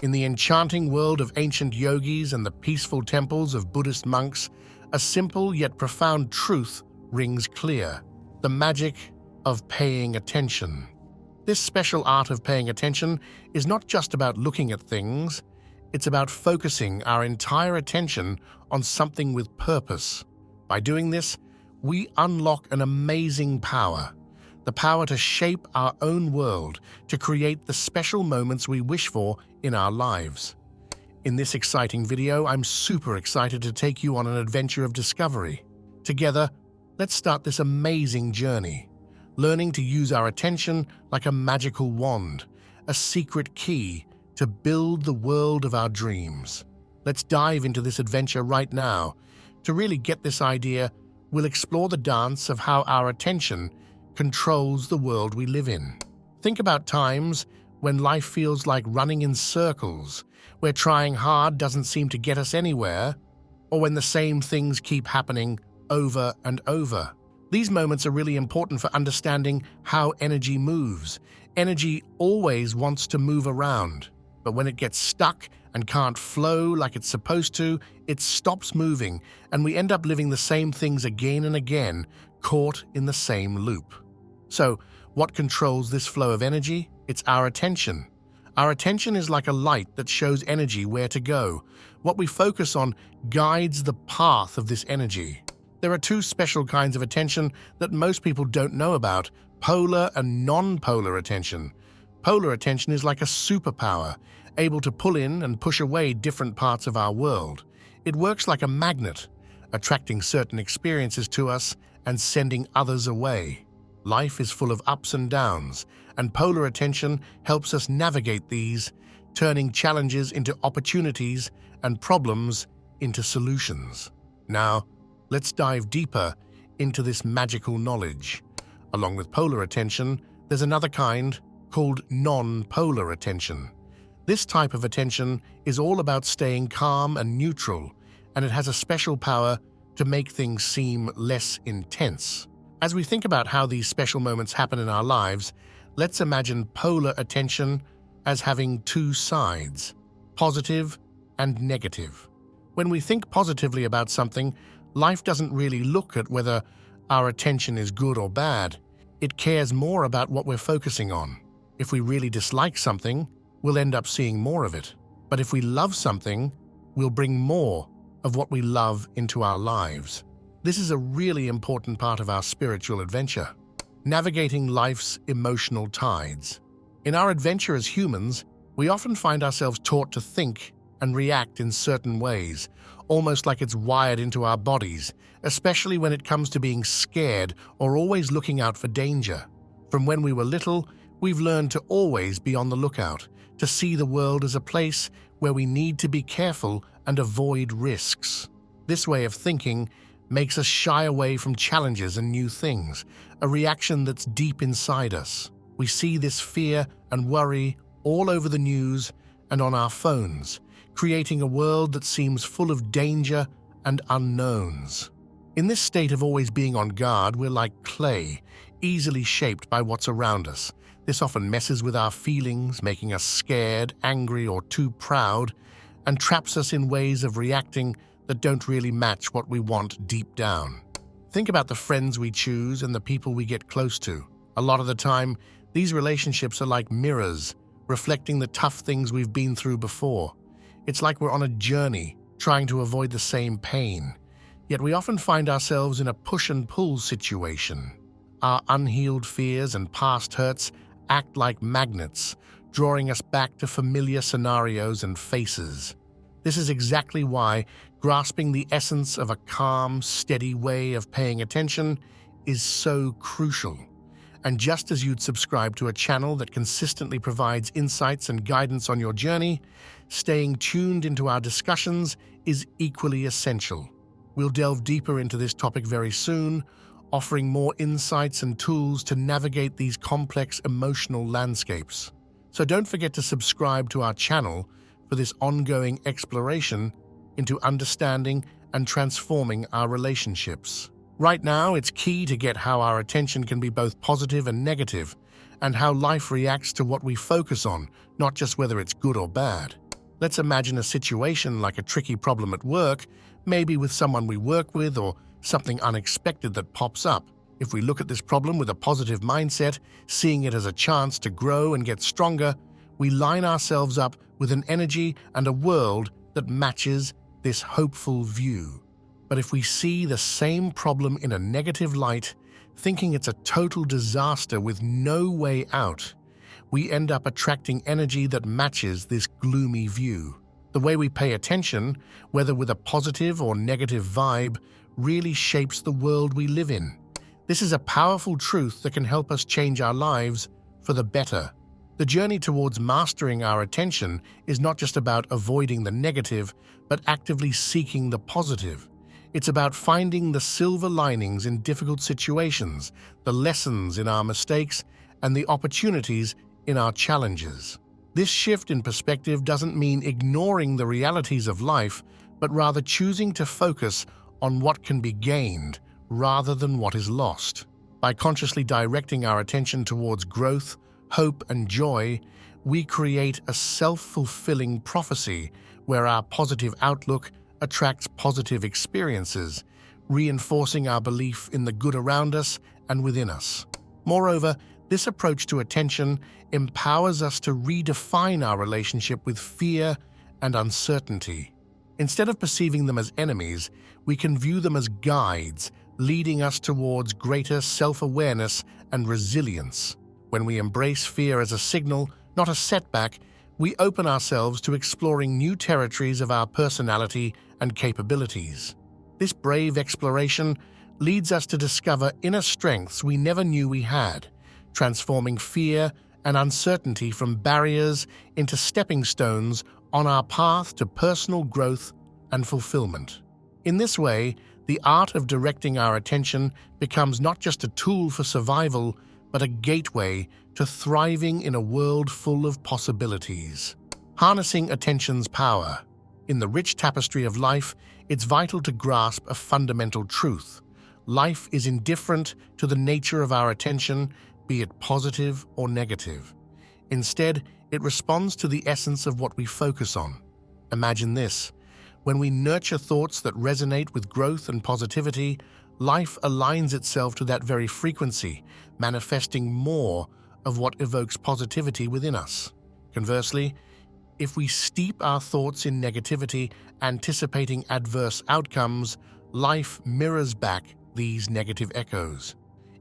In the enchanting world of ancient yogis and the peaceful temples of Buddhist monks, a simple yet profound truth rings clear: the magic of paying attention. This special art of paying attention is not just about looking at things, it's about focusing our entire attention on something with purpose. By doing this, we unlock an amazing power, the power to shape our own world, to create the special moments we wish for in our lives. In this exciting video, I'm super excited to take you on an adventure of discovery. Together, let's start this amazing journey, learning to use our attention like a magical wand, a secret key to build the world of our dreams. Let's dive into this adventure right now. To really get this idea, we'll explore the dance of how our attention controls the world we live in. Think about times when life feels like running in circles, where trying hard doesn't seem to get us anywhere, or when the same things keep happening over and over. These moments are really important for understanding how energy moves. Energy always wants to move around, but when it gets stuck and can't flow like it's supposed to, it stops moving, and we end up living the same things again and again, caught in the same loop. So, what controls this flow of energy? It's our attention. Our attention is like a light that shows energy where to go. What we focus on guides the path of this energy. There are two special kinds of attention that most people don't know about: polar and non-polar attention. Polar attention is like a superpower, able to pull in and push away different parts of our world. It works like a magnet, attracting certain experiences to us and sending others away. Life is full of ups and downs, and polar attention helps us navigate these, turning challenges into opportunities and problems into solutions. Now, let's dive deeper into this magical knowledge. Along with polar attention, there's another kind called non-polar attention. This type of attention is all about staying calm and neutral, and it has a special power to make things seem less intense. As we think about how these special moments happen in our lives, let's imagine polar attention as having two sides: positive and negative. When we think positively about something, life doesn't really look at whether our attention is good or bad. It cares more about what we're focusing on. If we really dislike something, we'll end up seeing more of it. But if we love something, we'll bring more of what we love into our lives. This is a really important part of our spiritual adventure, navigating life's emotional tides. In our adventure as humans, we often find ourselves taught to think and react in certain ways, almost like it's wired into our bodies, especially when it comes to being scared or always looking out for danger. From when we were little, we've learned to always be on the lookout, to see the world as a place where we need to be careful and avoid risks. This way of thinking makes us shy away from challenges and new things, a reaction that's deep inside us. We see this fear and worry all over the news and on our phones, creating a world that seems full of danger and unknowns. In this state of always being on guard, we're like clay, easily shaped by what's around us. This often messes with our feelings, making us scared, angry, or too proud, and traps us in ways of reacting that don't really match what we want deep down. Think about the friends we choose and the people we get close to. A lot of the time, these relationships are like mirrors, reflecting the tough things we've been through before. It's like we're on a journey, trying to avoid the same pain. Yet we often find ourselves in a push and pull situation. Our unhealed fears and past hurts act like magnets, drawing us back to familiar scenarios and faces. This is exactly why grasping the essence of a calm, steady way of paying attention is so crucial. And just as you'd subscribe to a channel that consistently provides insights and guidance on your journey, staying tuned into our discussions is equally essential. We'll delve deeper into this topic very soon, offering more insights and tools to navigate these complex emotional landscapes. So don't forget to subscribe to our channel for this ongoing exploration into understanding and transforming our relationships. Right now, it's key to get how our attention can be both positive and negative, and how life reacts to what we focus on, not just whether it's good or bad. Let's imagine a situation like a tricky problem at work, maybe with someone we work with or something unexpected that pops up. If we look at this problem with a positive mindset, seeing it as a chance to grow and get stronger, we line ourselves up with an energy and a world that matches this hopeful view. But if we see the same problem in a negative light, thinking it's a total disaster with no way out, we end up attracting energy that matches this gloomy view. The way we pay attention, whether with a positive or negative vibe, really shapes the world we live in. This is a powerful truth that can help us change our lives for the better. The journey towards mastering our attention is not just about avoiding the negative, but actively seeking the positive. It's about finding the silver linings in difficult situations, the lessons in our mistakes, and the opportunities in our challenges. This shift in perspective doesn't mean ignoring the realities of life, but rather choosing to focus on what can be gained rather than what is lost. By consciously directing our attention towards growth, hope, and joy, we create a self-fulfilling prophecy where our positive outlook attracts positive experiences, reinforcing our belief in the good around us and within us. Moreover, this approach to attention empowers us to redefine our relationship with fear and uncertainty. Instead of perceiving them as enemies, we can view them as guides, leading us towards greater self-awareness and resilience. When we embrace fear as a signal, not a setback, we open ourselves to exploring new territories of our personality and capabilities. This brave exploration leads us to discover inner strengths we never knew we had, transforming fear and uncertainty from barriers into stepping stones on our path to personal growth and fulfillment. In this way, the art of directing our attention becomes not just a tool for survival, but a gateway to thriving in a world full of possibilities. Harnessing attention's power. In the rich tapestry of life, it's vital to grasp a fundamental truth. Life is indifferent to the nature of our attention, be it positive or negative. Instead, it responds to the essence of what we focus on. Imagine this. When we nurture thoughts that resonate with growth and positivity, life aligns itself to that very frequency, manifesting more of what evokes positivity within us. Conversely, if we steep our thoughts in negativity, anticipating adverse outcomes, life mirrors back these negative echoes.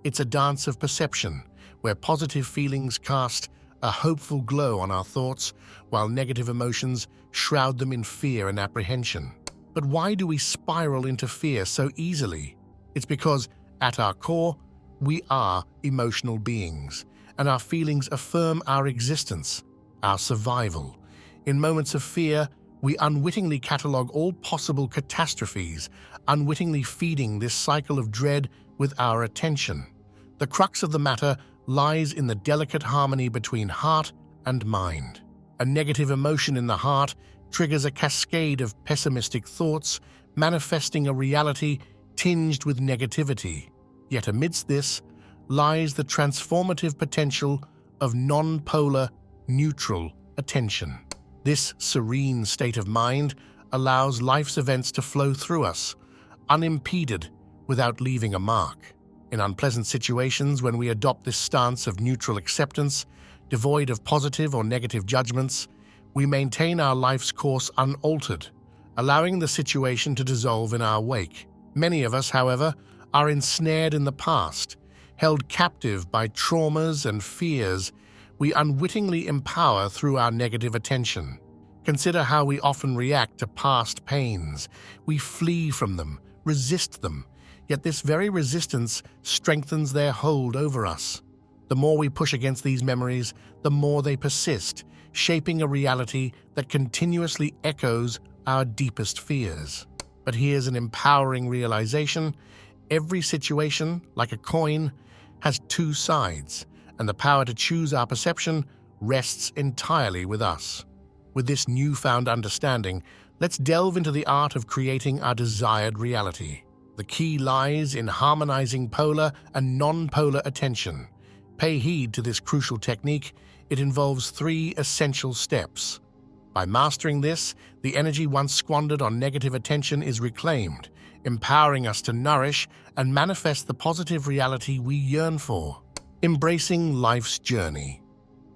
It's a dance of perception, where positive feelings cast a hopeful glow on our thoughts, while negative emotions shroud them in fear and apprehension. But why do we spiral into fear so easily? It's because, at our core, we are emotional beings, and our feelings affirm our existence, our survival. In moments of fear, we unwittingly catalogue all possible catastrophes, unwittingly feeding this cycle of dread with our attention. The crux of the matter lies in the delicate harmony between heart and mind. A negative emotion in the heart triggers a cascade of pessimistic thoughts, manifesting a reality tinged with negativity. Yet amidst this lies the transformative potential of non-polar, neutral attention. This serene state of mind allows life's events to flow through us, unimpeded, without leaving a mark. In unpleasant situations, when we adopt this stance of neutral acceptance, devoid of positive or negative judgments, we maintain our life's course unaltered, allowing the situation to dissolve in our wake. Many of us, however, are ensnared in the past, held captive by traumas and fears we unwittingly empower through our negative attention. Consider how we often react to past pains. We flee from them, resist them, yet this very resistance strengthens their hold over us. The more we push against these memories, the more they persist, shaping a reality that continuously echoes our deepest fears. But here's an empowering realization. Every situation, like a coin, has two sides, and the power to choose our perception rests entirely with us. With this newfound understanding, let's delve into the art of creating our desired reality. The key lies in harmonizing polar and non-polar attention. Pay heed to this crucial technique. It involves 3 essential steps. By mastering this, the energy once squandered on negative attention is reclaimed, empowering us to nourish and manifest the positive reality we yearn for. Embracing life's journey.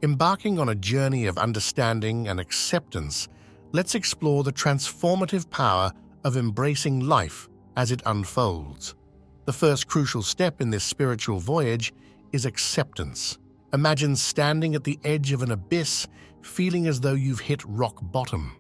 Embarking on a journey of understanding and acceptance, let's explore the transformative power of embracing life as it unfolds. The first crucial step in this spiritual voyage is acceptance. Imagine standing at the edge of an abyss, feeling as though you've hit rock bottom.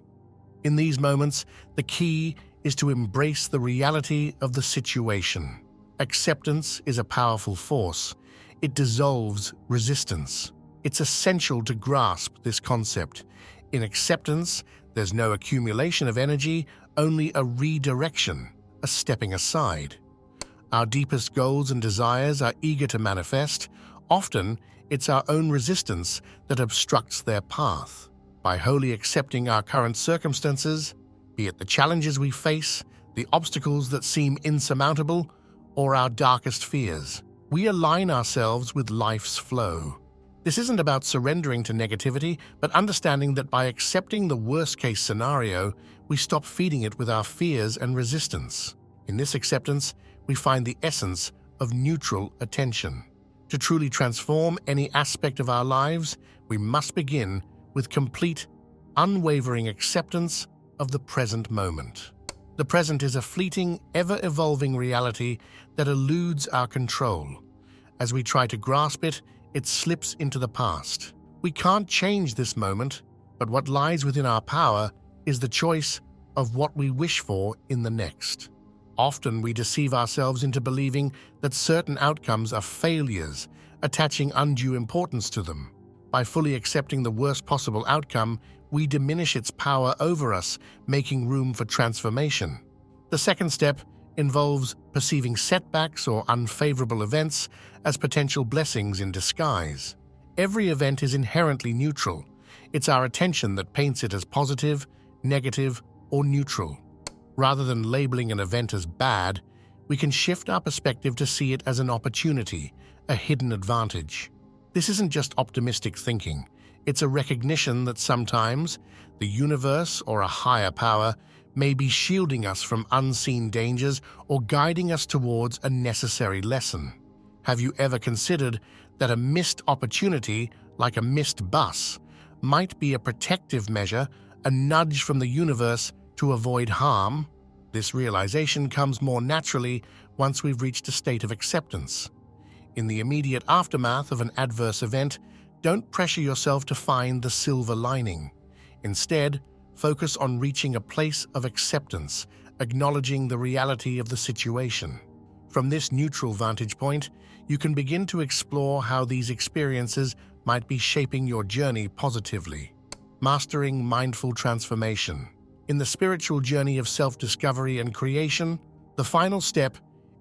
In these moments, the key is to embrace the reality of the situation. Acceptance is a powerful force. It dissolves resistance. It's essential to grasp this concept. In acceptance, there's no accumulation of energy, only a redirection, a stepping aside. Our deepest goals and desires are eager to manifest. Often, it's our own resistance that obstructs their path. By wholly accepting our current circumstances, be it the challenges we face, the obstacles that seem insurmountable, or our darkest fears, we align ourselves with life's flow. This isn't about surrendering to negativity, but understanding that by accepting the worst-case scenario, we stop feeding it with our fears and resistance. In this acceptance, we find the essence of neutral attention. To truly transform any aspect of our lives, we must begin with complete, unwavering acceptance of the present moment. The present is a fleeting, ever-evolving reality that eludes our control. As we try to grasp it, it slips into the past. We can't change this moment, but what lies within our power is the choice of what we wish for in the next. Often we deceive ourselves into believing that certain outcomes are failures, attaching undue importance to them. By fully accepting the worst possible outcome, we diminish its power over us, making room for transformation. The second step involves perceiving setbacks or unfavorable events as potential blessings in disguise. Every event is inherently neutral. It's our attention that paints it as positive, negative, or neutral. Rather than labeling an event as bad, we can shift our perspective to see it as an opportunity, a hidden advantage. This isn't just optimistic thinking. It's a recognition that sometimes the universe or a higher power may be shielding us from unseen dangers or guiding us towards a necessary lesson. Have you ever considered that a missed opportunity, like a missed bus, might be a protective measure, a nudge from the universe to avoid harm? This realization comes more naturally once we've reached a state of acceptance. In the immediate aftermath of an adverse event, don't pressure yourself to find the silver lining. Instead, focus on reaching a place of acceptance, acknowledging the reality of the situation. From this neutral vantage point, you can begin to explore how these experiences might be shaping your journey positively. Mastering mindful transformation. In the spiritual journey of self-discovery and creation, the final step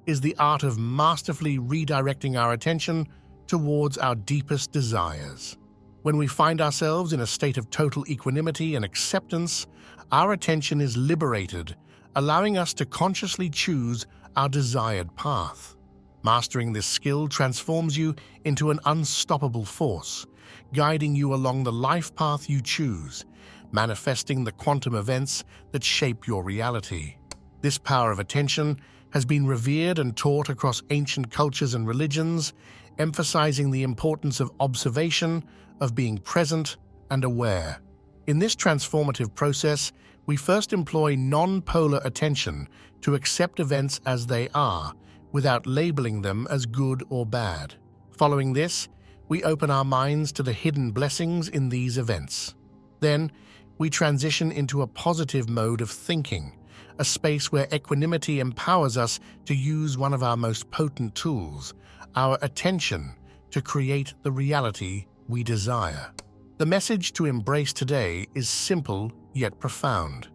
is the art of masterfully redirecting our attention towards our deepest desires. When we find ourselves in a state of total equanimity and acceptance, our attention is liberated, allowing us to consciously choose our desired path. Mastering this skill transforms you into an unstoppable force, guiding you along the life path you choose, manifesting the quantum events that shape your reality. This power of attention has been revered and taught across ancient cultures and religions, emphasizing the importance of observation, of being present and aware. In this transformative process, we first employ non-polar attention to accept events as they are, without labeling them as good or bad. Following this, we open our minds to the hidden blessings in these events. Then, we transition into a positive mode of thinking, a space where equanimity empowers us to use one of our most potent tools, our attention, to create the reality we desire. The message to embrace today is simple yet profound.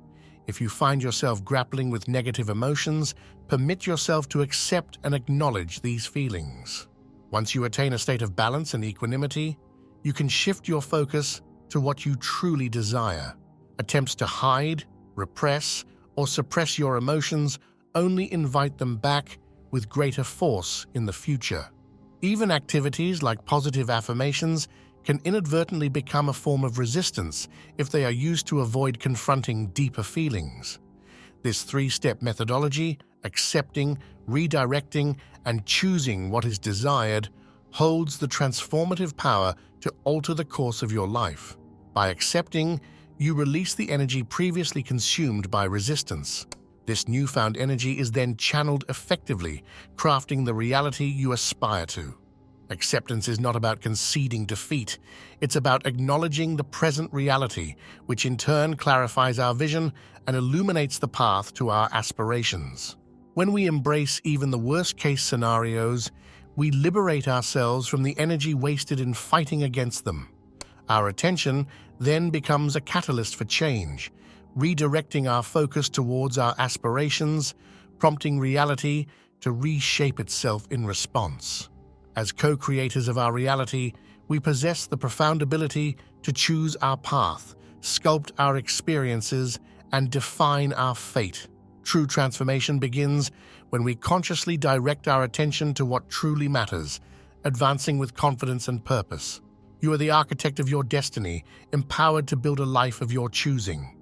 If you find yourself grappling with negative emotions, permit yourself to accept and acknowledge these feelings. Once you attain a state of balance and equanimity, you can shift your focus to what you truly desire. Attempts to hide, repress, or suppress your emotions only invite them back with greater force in the future. Even activities like positive affirmations can inadvertently become a form of resistance if they are used to avoid confronting deeper feelings. This three-step methodology, accepting, redirecting, and choosing what is desired, holds the transformative power to alter the course of your life. By accepting, you release the energy previously consumed by resistance. This newfound energy is then channeled effectively, crafting the reality you aspire to. Acceptance is not about conceding defeat. It's about acknowledging the present reality, which in turn clarifies our vision and illuminates the path to our aspirations. When we embrace even the worst-case scenarios, we liberate ourselves from the energy wasted in fighting against them. Our attention then becomes a catalyst for change, redirecting our focus towards our aspirations, prompting reality to reshape itself in response. As co-creators of our reality, we possess the profound ability to choose our path, sculpt our experiences, and define our fate. True transformation begins when we consciously direct our attention to what truly matters, advancing with confidence and purpose. You are the architect of your destiny, empowered to build a life of your choosing.